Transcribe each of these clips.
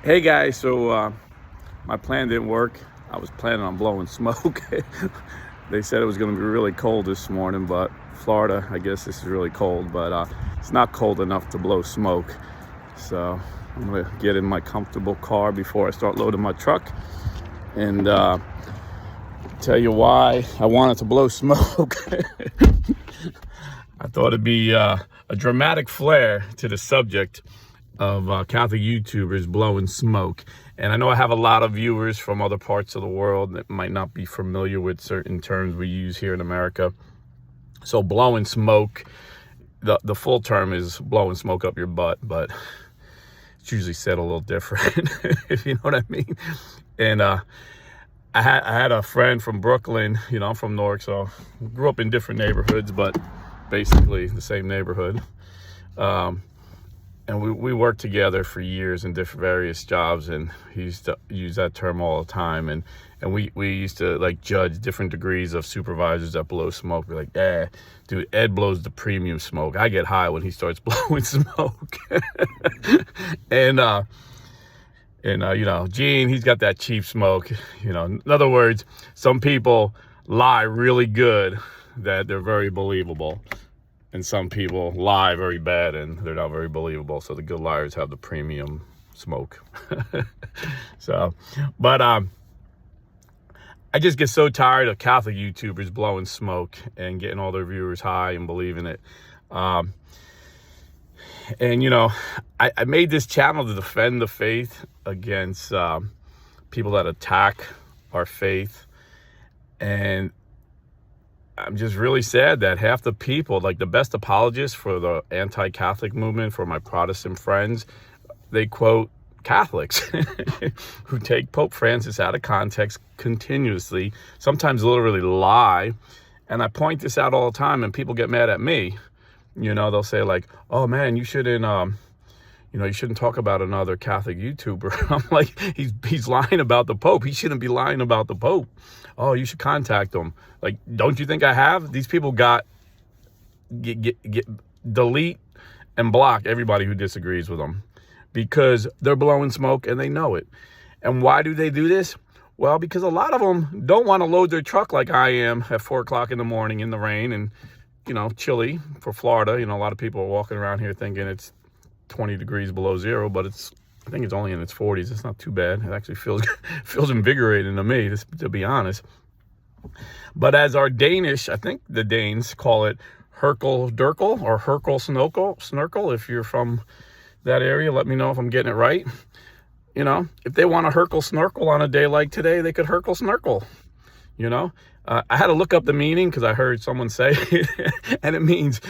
Hey guys, so my plan didn't work. I was planning on blowing smoke. They said it was going to be really cold this morning, but Florida, I guess this is really cold, but it's not cold enough to blow smoke. So I'm going to get in my comfortable car before I start loading my truck and tell you why I wanted to blow smoke. I thought it'd be a dramatic flair to the subject of Catholic YouTubers blowing smoke. And I know I have a lot of viewers from other parts of the world that might not be familiar with certain terms we use here in America. So blowing smoke, the full term is blowing smoke up your butt, but it's usually said a little different, if you know what I mean. And I had a friend from Brooklyn. I'm from Newark, so grew up in different neighborhoods, but basically the same neighborhood. And we worked together for years in different various jobs, and he used to use that term all the time. And we used to like judge different degrees of supervisors that blow smoke. We're like, dude, Ed blows the premium smoke. I get high when he starts blowing smoke. and Gene, he's got that cheap smoke. In other words, some people lie really good that they're very believable. And some people lie very bad and they're not very believable. So the good liars have the premium smoke. But I just get so tired of Catholic YouTubers blowing smoke and getting all their viewers high and believing it. I made this channel to defend the faith against people that attack our faith. And I'm just really sad that half the people, like the best apologists for the anti-Catholic movement, for my Protestant friends, they quote Catholics who take Pope Francis out of context continuously, sometimes literally lie. And I point this out all the time and people get mad at me. They'll say like, oh man, you shouldn't talk about another Catholic YouTuber. I'm like, he's lying about the Pope. He shouldn't be lying about the Pope. Oh, you should contact him. Like, don't you think I have? These people delete and block everybody who disagrees with them because they're blowing smoke and they know it. And why do they do this? Well, because a lot of them don't want to load their truck like I am at 4 o'clock in the morning in the rain and, chilly for Florida. A lot of people are walking around here thinking it's 20 degrees below zero, but I think it's only in its 40s. It's not too bad. It actually feels invigorating to me, to be honest. But as our Danish, I think the Danes call it Herkel Durkel or Herkel Snurkel. If you're from that area, let me know if I'm getting it right. If they want to Herkel Snurkel on a day like today, they could Herkel Snurkel. I had to look up the meaning because I heard someone say it, and it means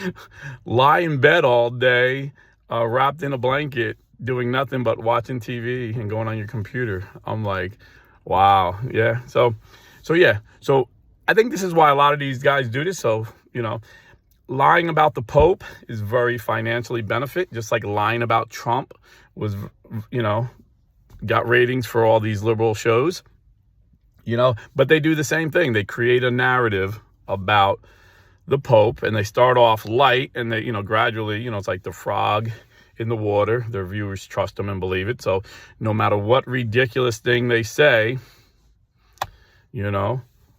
lie in bed all day, wrapped in a blanket, doing nothing but watching TV and going on your computer. I'm like, wow, yeah. So I think this is why a lot of these guys do this. So, lying about the Pope is very financially benefit, just like lying about Trump was, got ratings for all these liberal shows, but they do the same thing. They create a narrative about the Pope and they start off light and they, gradually, it's like the frog in the water. Their viewers trust them and believe it. So no matter what ridiculous thing they say,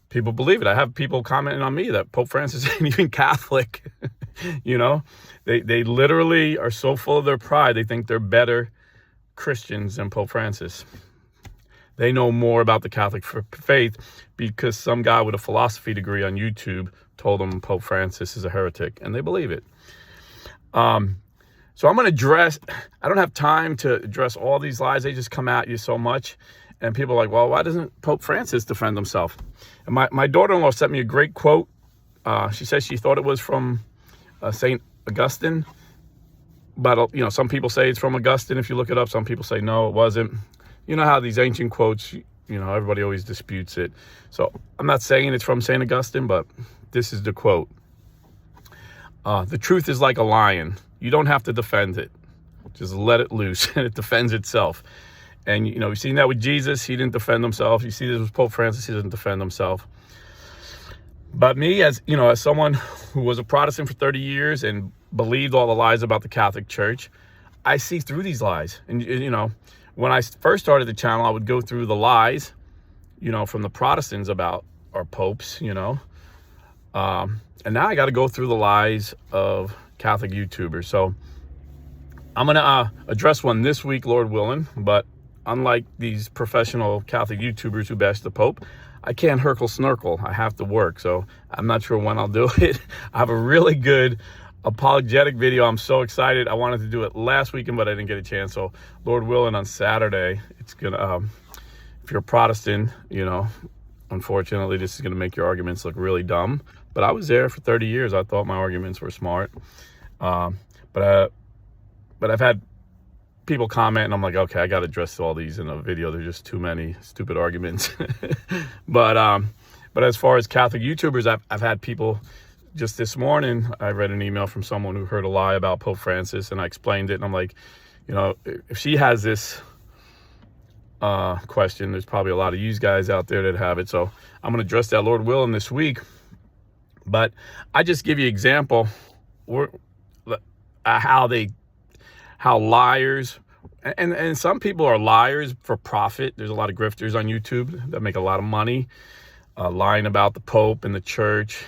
people believe it. I have people commenting on me that Pope Francis ain't even Catholic. They literally are so full of their pride. They think they're better Christians than Pope Francis. They know more about the Catholic faith because some guy with a philosophy degree on YouTube told them Pope Francis is a heretic, and they believe it. So I'm going to I don't have time to address all these lies. They just come at you so much. And people are like, well, why doesn't Pope Francis defend himself? And my daughter-in-law sent me a great quote. She says she thought it was from St. Augustine. But, some people say it's from Augustine. If you look it up, some people say, no, it wasn't. You know how these ancient quotes, everybody always disputes it. So I'm not saying it's from St. Augustine, but this is the quote. The truth is like a lion. You don't have to defend it. Just let it loose and it defends itself. And, you've seen that with Jesus. He didn't defend himself. You see this with Pope Francis. He didn't defend himself. But me, as someone who was a Protestant for 30 years and believed all the lies about the Catholic Church, I see through these lies. And, when I first started the channel, I would go through the lies, from the Protestants about our popes, and now I got to go through the lies of Catholic YouTubers. So I'm going to address one this week, Lord willing, but unlike these professional Catholic YouTubers who bash the Pope, I can't hurkle snurkle. I have to work, so I'm not sure when I'll do it. I have a really good apologetic video. I'm so excited. I wanted to do it last weekend, but I didn't get a chance. So Lord willing, on Saturday, it's gonna, if you're a Protestant, unfortunately, this is gonna make your arguments look really dumb. But I was there for 30 years. I thought my arguments were smart. But I've had people comment, and I'm like, okay, I got to address all these in a video. There's just too many stupid arguments. But as far as Catholic YouTubers, I've had people. Just this morning, I read an email from someone who heard a lie about Pope Francis, and I explained it. And I'm like, if she has this question, there's probably a lot of you guys out there that have it. So I'm going to address that, Lord willing, this week. But I just give you an example how liars, and some people are liars for profit. There's a lot of grifters on YouTube that make a lot of money lying about the Pope and the church.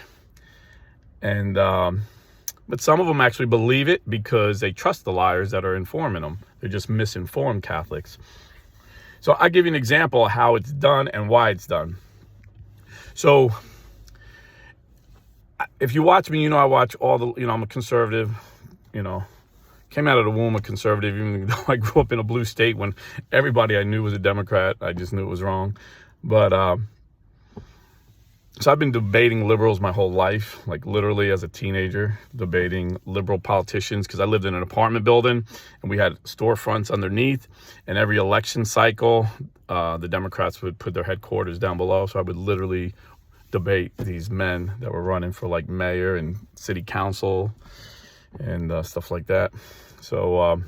And but some of them actually believe it because they trust the liars that are informing them. They're just misinformed Catholics. So I'll give you an example of how it's done and why it's done. So if you watch me, I watch all the, I'm a conservative, came out of the womb a conservative, even though I grew up in a blue state when everybody I knew was a Democrat. I just knew it was wrong. But so I've been debating liberals my whole life, like literally as a teenager, debating liberal politicians, because I lived in an apartment building and we had storefronts underneath, and every election cycle, the Democrats would put their headquarters down below. So I would literally debate these men that were running for like mayor and city council and stuff like that. So,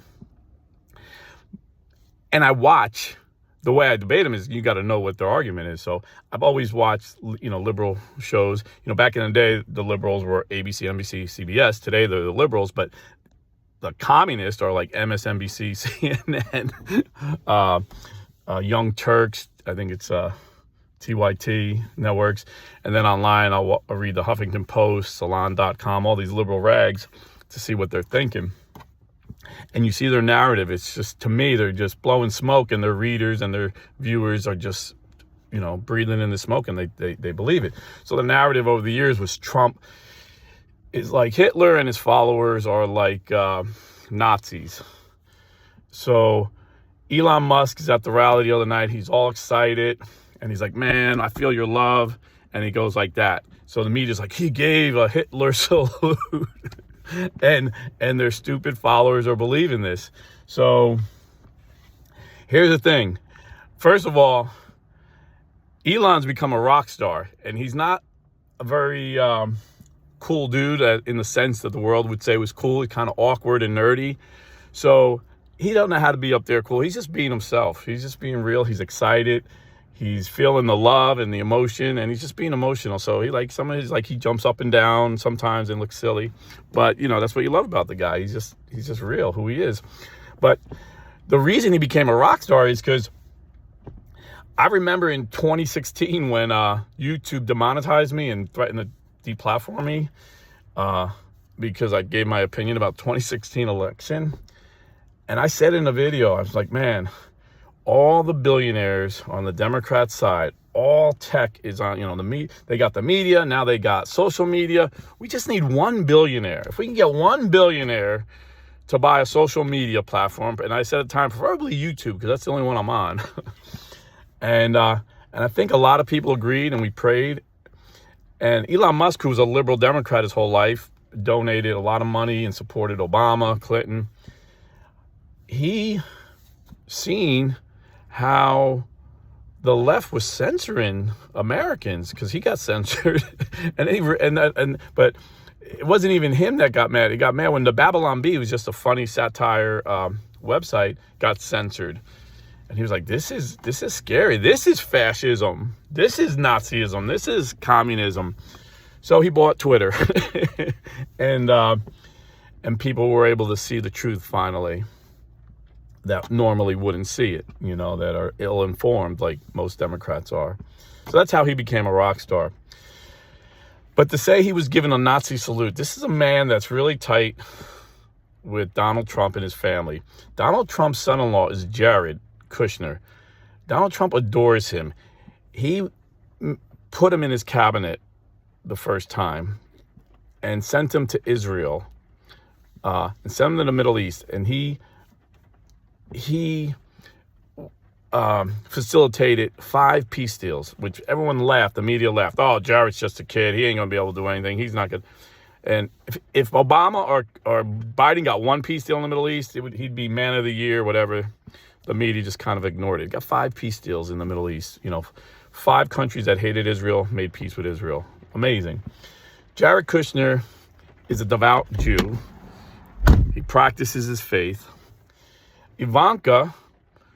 and I watch. The way I debate them is you got to know what their argument is. So I've always watched, liberal shows. Back in the day, the liberals were ABC, NBC, CBS. Today, they're the liberals, but the communists are like MSNBC, CNN, Young Turks. I think it's TYT networks. And then online, I'll read the Huffington Post, Salon.com, all these liberal rags to see what they're thinking. And you see their narrative. It's just, to me, they're just blowing smoke, and their readers and their viewers are just, breathing in the smoke, and they believe it. So the narrative over the years was Trump is like Hitler and his followers are like Nazis. So Elon Musk is at the rally the other night. He's all excited, and he's like, man, I feel your love. And he goes like that. So the media's like, he gave a Hitler salute. And their stupid followers are believing this. So here's the thing. First of all, Elon's become a rock star, and he's not a very cool dude in the sense that the world would say was cool. He's kind of awkward and nerdy. So he doesn't know how to be up there cool. He's just being himself. He's just being real. He's excited. He's feeling the love and the emotion, and he's just being emotional. So he jumps up and down sometimes and looks silly, but that's what you love about the guy. He's just real, who he is. But the reason he became a rock star is because I remember in 2016 when YouTube demonetized me and threatened to deplatform me because I gave my opinion about 2016 election. And I said in a video, I was like, man, all the billionaires on the Democrat side, all tech is on, they got the media, now they got social media. We just need one billionaire. If we can get one billionaire to buy a social media platform, and I said at the time, preferably YouTube, because that's the only one I'm on. And I think a lot of people agreed, and we prayed. And Elon Musk, who was a liberal Democrat his whole life, donated a lot of money and supported Obama, Clinton. He seen how the left was censoring Americans, because he got censored, but it wasn't even him that got mad. He got mad when the Babylon Bee, was just a funny satire website, got censored, and he was like, "This is scary. This is fascism. This is Nazism. This is communism." So he bought Twitter, and people were able to see the truth finally. that normally wouldn't see it, that are ill-informed like most Democrats are. So that's how he became a rock star. But to say he was given a Nazi salute, this is a man that's really tight with Donald Trump and his family. Donald Trump's son-in-law is Jared Kushner. Donald Trump adores him. He put him in his cabinet the first time and sent him to Israel and sent him to the Middle East. And he facilitated 5 peace deals, which everyone laughed. The media laughed. Oh, Jared's just a kid. He ain't going to be able to do anything. He's not good. And if Obama or Biden got 1 peace deal in the Middle East, he'd be man of the year, whatever. The media just kind of ignored it. Got 5 peace deals in the Middle East. 5 countries that hated Israel made peace with Israel. Amazing. Jared Kushner is a devout Jew. He practices his faith. Ivanka,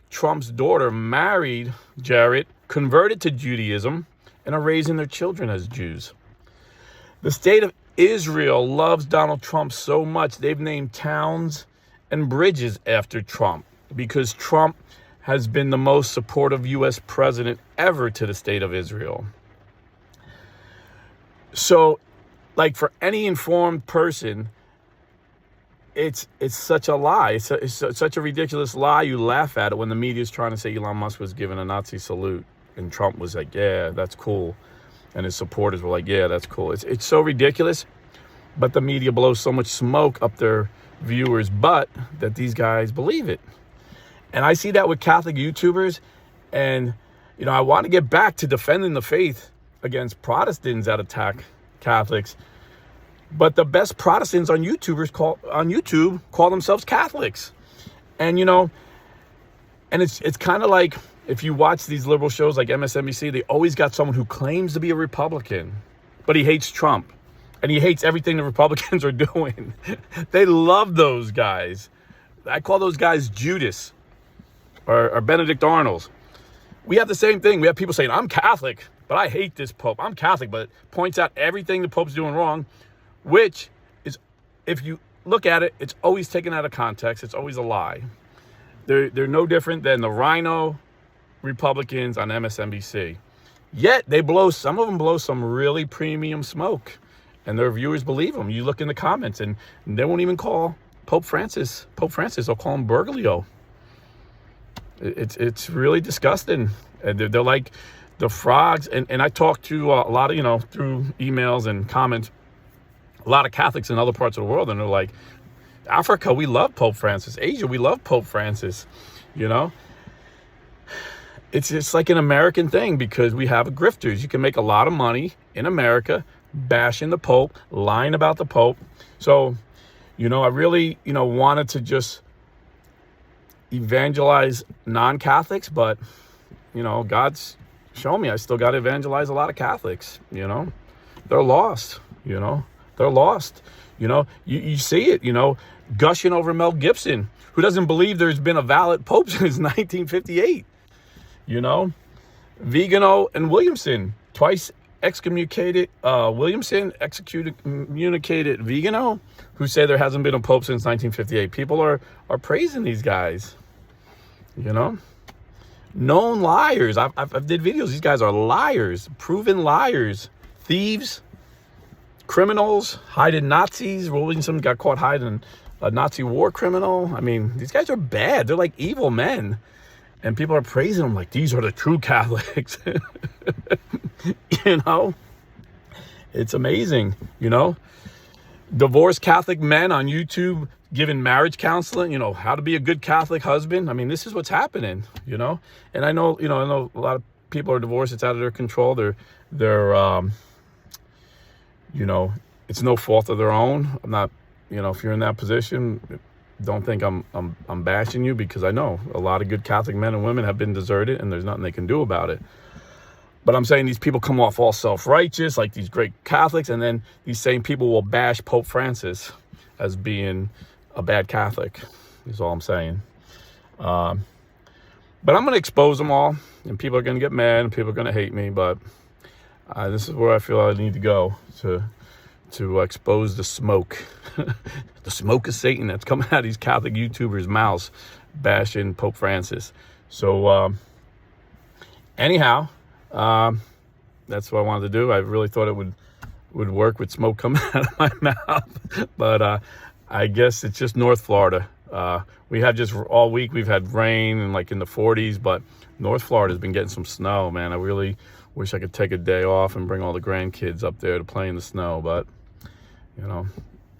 Trump's daughter, married Jared, converted to Judaism, and are raising their children as Jews. The state of Israel loves Donald Trump so much, they've named towns and bridges after Trump because Trump has been the most supportive U.S. president ever to the state of Israel. So, like, for any informed person, it's such a lie. It's such a ridiculous lie. You laugh at it when the media is trying to say Elon Musk was given a Nazi salute and Trump was like, yeah, that's cool. And his supporters were like, yeah, that's cool. It's so ridiculous, but the media blows so much smoke up their viewers' butt that these guys believe it. And I see that with Catholic YouTubers. And, I want to get back to defending the faith against Protestants that attack Catholics. But the best Protestants on YouTube call themselves Catholics. And, and it's kind of like if you watch these liberal shows like MSNBC, they always got someone who claims to be a Republican, but he hates Trump. And he hates everything the Republicans are doing. They love those guys. I call those guys Judas or Benedict Arnolds. We have the same thing. We have people saying, I'm Catholic, but I hate this Pope. I'm Catholic, but points out everything the Pope's doing wrong, which is, if you look at it, it's always taken out of context. It's always a lie. They're no different than the Rhino Republicans on MSNBC. Yet some of them blow some really premium smoke, and their viewers believe them. You look in the comments, and they won't even call Pope Francis. They'll call him Bergoglio. It's really disgusting. And they're like the frogs. And I talk to a lot of, through emails and comments, a lot of Catholics in other parts of the world, and they're like, Africa, we love Pope Francis. Asia, we love Pope Francis. It's just like an American thing because we have grifters. You can make a lot of money in America bashing the Pope, lying about the Pope. So, I really, wanted to just evangelize non-Catholics, but, God's shown me I still got to evangelize a lot of Catholics. They're lost, they're lost. You see it, gushing over Mel Gibson, who doesn't believe there's been a valid Pope since 1958. Vigano and Williamson, twice excommunicated Williamson, excommunicated Vigano, who say there hasn't been a Pope since 1958. People are praising these guys, known liars. I've did videos. These guys are liars, proven liars, thieves, criminals, hiding Nazis. Williamson got caught hiding a Nazi war criminal. I mean, these guys are bad. They're like evil men. And people are praising them like, these are the true Catholics. It's amazing, Divorced Catholic men on YouTube giving marriage counseling, how to be a good Catholic husband. I mean, this is what's happening, And I know, I know a lot of people are divorced. It's out of their control. They're it's no fault of their own. I'm not, if you're in that position, don't think I'm bashing you, because I know a lot of good Catholic men and women have been deserted and there's nothing they can do about it. But I'm saying these people come off all self-righteous, like these great Catholics, and then these same people will bash Pope Francis as being a bad Catholic, is all I'm saying. But I'm going to expose them all, and people are going to get mad, and people are going to hate me, but this is where I feel I need to go to expose the smoke, the smoke of Satan that's coming out of these Catholic YouTubers' mouths. bashing Pope Francis. So anyhow, that's what I wanted to do. I really thought it would work with smoke coming out of my mouth, but I guess it's just North Florida. We had just all week, we've had rain and like in the 40s, but North Florida's been getting some snow, man. I really wish I could take a day off and bring all the grandkids up there to play in the snow, but you know,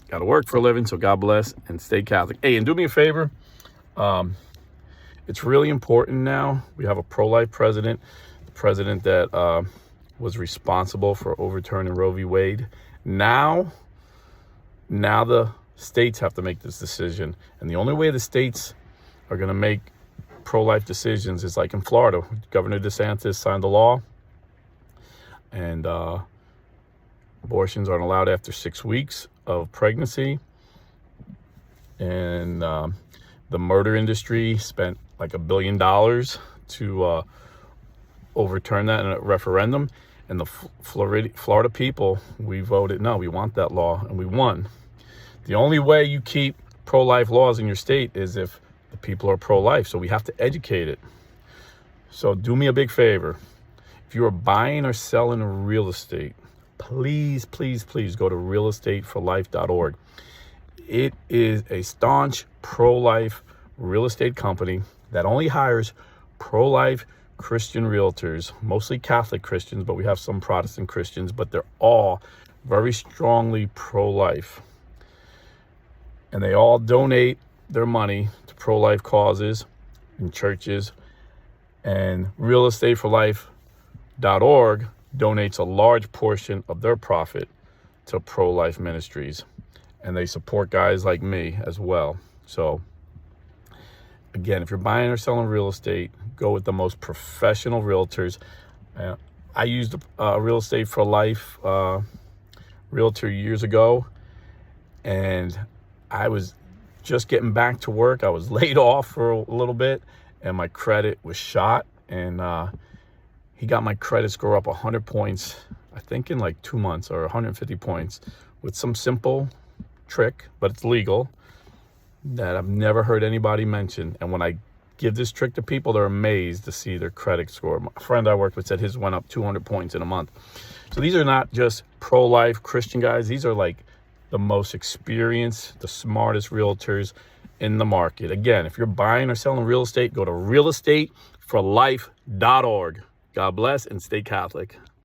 got to work for a living. So God bless and stay Catholic. Hey, and do me a favor. It's really important now. We have a pro-life president, the president that was responsible for overturning Roe v. Wade. Now the states have to make this decision. And the only way the states are going to make pro-life decisions is like in Florida. Governor DeSantis signed the law, and abortions aren't allowed after 6 weeks of pregnancy. And the murder industry spent like $1 billion to overturn that in a referendum. And the Florida people, we voted no. We want that law, and we won. The only way you keep pro-life laws in your state is if the people are pro-life. So we have to educate it. So do me a big favor. If you are buying or selling real estate, please, please, please go to realestateforlife.org. It is a staunch pro-life real estate company that only hires pro-life Christian realtors, mostly Catholic Christians, but we have some Protestant Christians, but they're all very strongly pro-life. And they all donate their money to pro-life causes and churches. And realestateforlife.org donates a large portion of their profit to pro-life ministries. And they support guys like me as well. So again, if you're buying or selling real estate, go with the most professional realtors. I used a Real Estate for Life realtor years ago, and I was just getting back to work. I was laid off for a little bit, and my credit was shot. And he got my credit score up 100 points, I think in like 2 months, or 150 points, with some simple trick, but it's legal, that I've never heard anybody mention. And when I give this trick to people, they're amazed to see their credit score. A friend I worked with said his went up 200 points in a month. So these are not just pro-life Christian guys. These are like the most experienced, the smartest realtors in the market. Again, if you're buying or selling real estate, go to realestateforlife.org. God bless and stay Catholic.